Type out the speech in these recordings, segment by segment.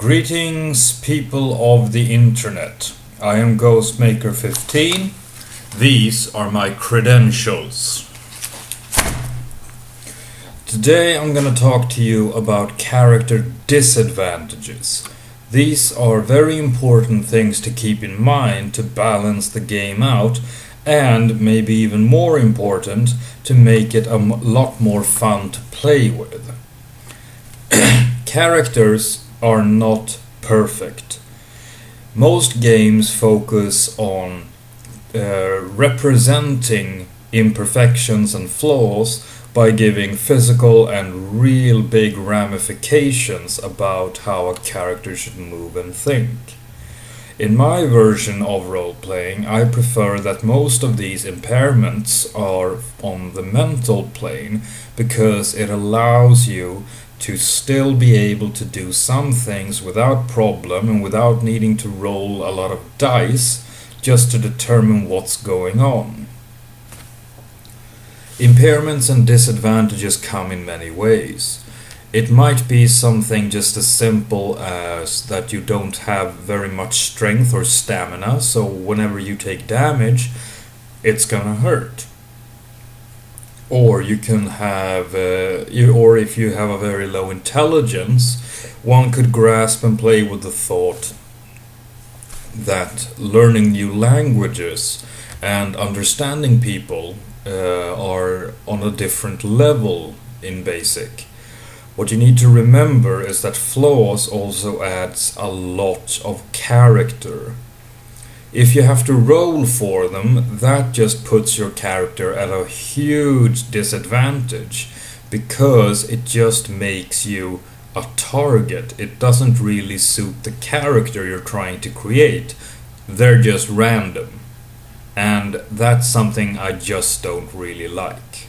Greetings, people of the internet. I am Ghostmaker15. These are my credentials. Today I'm gonna talk to you about character disadvantages. These are very important things to keep in mind to balance the game out, and maybe even more important, to make it a lot more fun to play with. Characters are not perfect. Most games focus on representing imperfections and flaws by giving physical and real big ramifications about how a character should move and think. In my version of role-playing, I prefer that most of these impairments are on the mental plane because it allows you to still be able to do some things without problem and without needing to roll a lot of dice just to determine what's going on. Impairments and disadvantages come in many ways. It might be something just as simple as that you don't have very much strength or stamina, so whenever you take damage, it's gonna hurt. Or you can have, or if you have a very low intelligence, one could grasp and play with the thought that learning new languages and understanding people are on a different level in basic. What you need to remember is that flaws also adds a lot of character. If you have to roll for them, that just puts your character at a huge disadvantage because it just makes you a target. It doesn't really suit the character you're trying to create. They're just random. And that's something I just don't really like.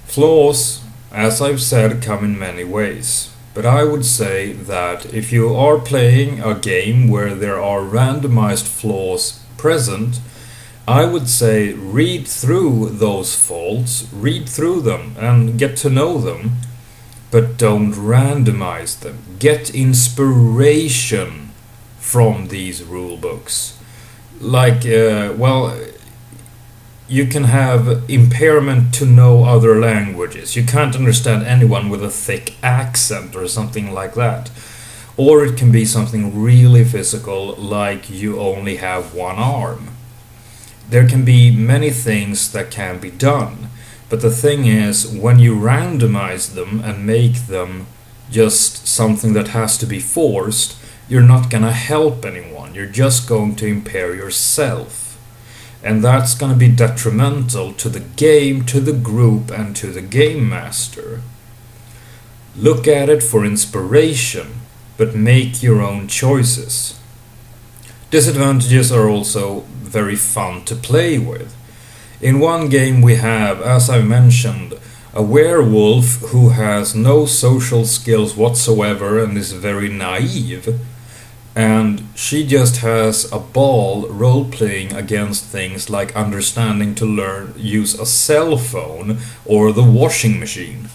Flaws, as I've said, come in many ways. But I would say that if you are playing a game where there are randomized flaws present, I would say read through those faults, read through them and get to know them, but don't randomize them. Get inspiration from these rule books. Like, you can have impairment to know other languages. You can't understand anyone with a thick accent or something like that. Or it can be something really physical, like you only have one arm. There can be many things that can be done. But the thing is, when you randomize them and make them just something that has to be forced, you're not gonna help anyone. You're just going to impair yourself. And that's going to be detrimental to the game, to the group, and to the game master. Look at it for inspiration, but make your own choices. Disadvantages are also very fun to play with. In one game we have, as I mentioned, a werewolf who has no social skills whatsoever and is very naive. And she just has a ball role-playing against things like understanding to use a cell phone or the washing machine.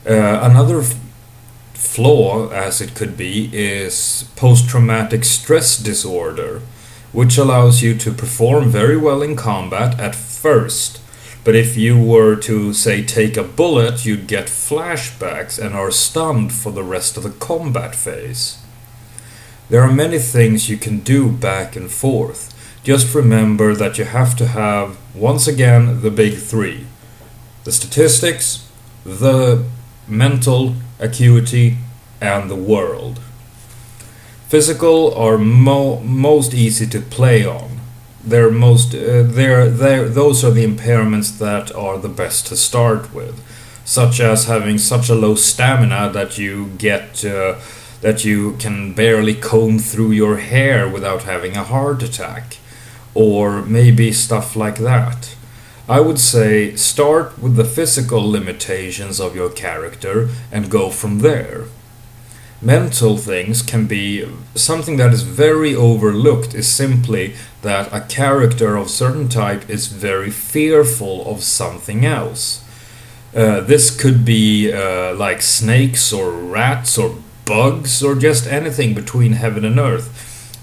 Another flaw, as it could be, is post-traumatic stress disorder, which allows you to perform very well in combat at first. But if you were to, say, take a bullet, you'd get flashbacks and are stunned for the rest of the combat phase. There are many things you can do back and forth. Just remember that you have to have, once again, the big three. The statistics, the mental acuity, and the world. Physical are most easy to play on. Those are the impairments that are the best to start with, such as having such a low stamina that you can barely comb through your hair without having a heart attack, or maybe stuff like that. I would say start with the physical limitations of your character and go from there. Mental things can be something that is very overlooked, is simply that a character of certain type is very fearful of something else. This could be like snakes or rats or bugs, or just anything between heaven and earth.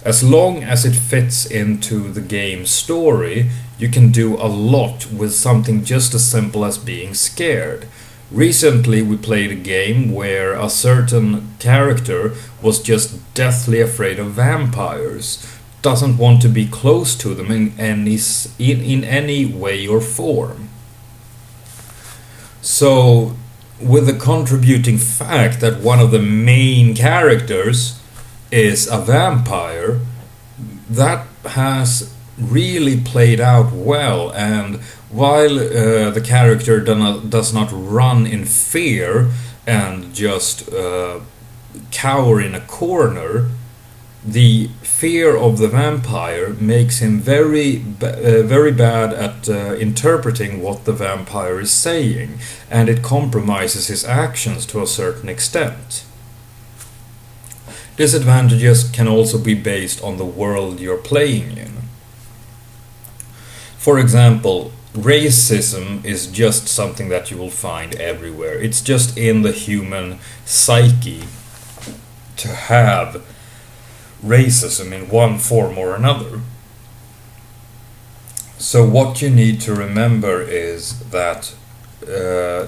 As long as it fits into the game's story, you can do a lot with something just as simple as being scared. Recently, we played a game where a certain character was just deathly afraid of vampires, doesn't want to be close to them in any way or form. So, with the contributing fact that one of the main characters is a vampire, that has really played out well. And while the character does not run in fear and just cower in a corner, the fear of the vampire makes him very bad at interpreting what the vampire is saying, and it compromises his actions to a certain extent. Disadvantages can also be based on the world you're playing in. For example, racism is just something that you will find everywhere. It's just in the human psyche to have racism in one form or another. So what you need to remember is that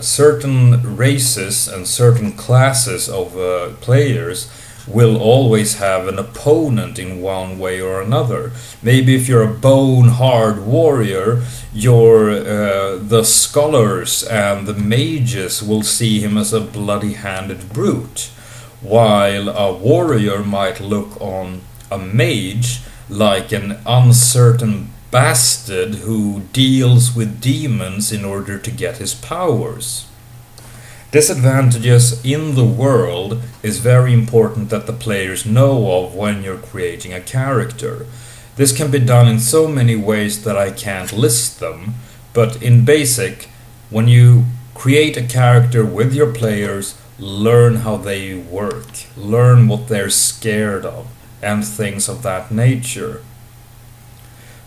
certain races and certain classes of players will always have an opponent in one way or another. Maybe if you're a bone-hard warrior, the scholars and the mages will see him as a bloody-handed brute, while a warrior might look on a mage like an uncertain bastard who deals with demons in order to get his powers. Disadvantages in the world is very important that the players know of when you're creating a character. This can be done in so many ways that I can't list them, but in basic, when you create a character with your players, learn how they work, learn what they're scared of, and things of that nature.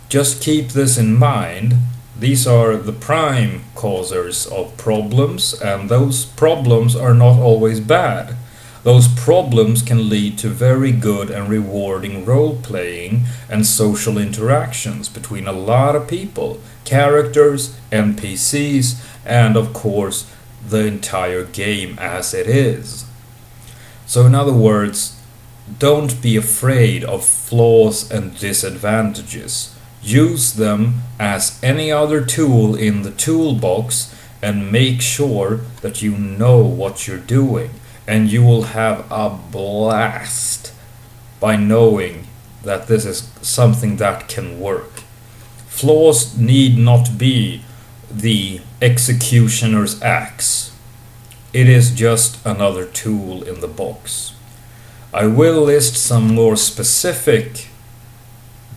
Just keep this in mind. These are the prime causers of problems, and those problems are not always bad. Those problems can lead to very good and rewarding role-playing and social interactions between a lot of people, characters, NPCs, and of course the entire game as it is. So in other words, don't be afraid of flaws and disadvantages. Use them as any other tool in the toolbox and make sure that you know what you're doing, and you will have a blast by knowing that this is something that can work. Flaws need not be the executioner's axe. It is just another tool in the box. I will list some more specific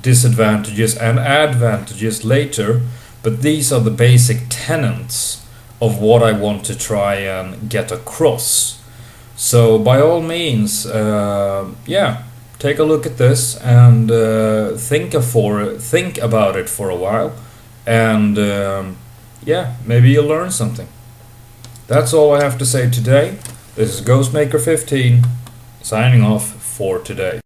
disadvantages and advantages later, but these are the basic tenets of what I want to try and get across. So by all means, take a look at this and think about it for a while, and maybe you'll learn something. That's all I have to say today. This is Ghostmaker 15 signing off for today.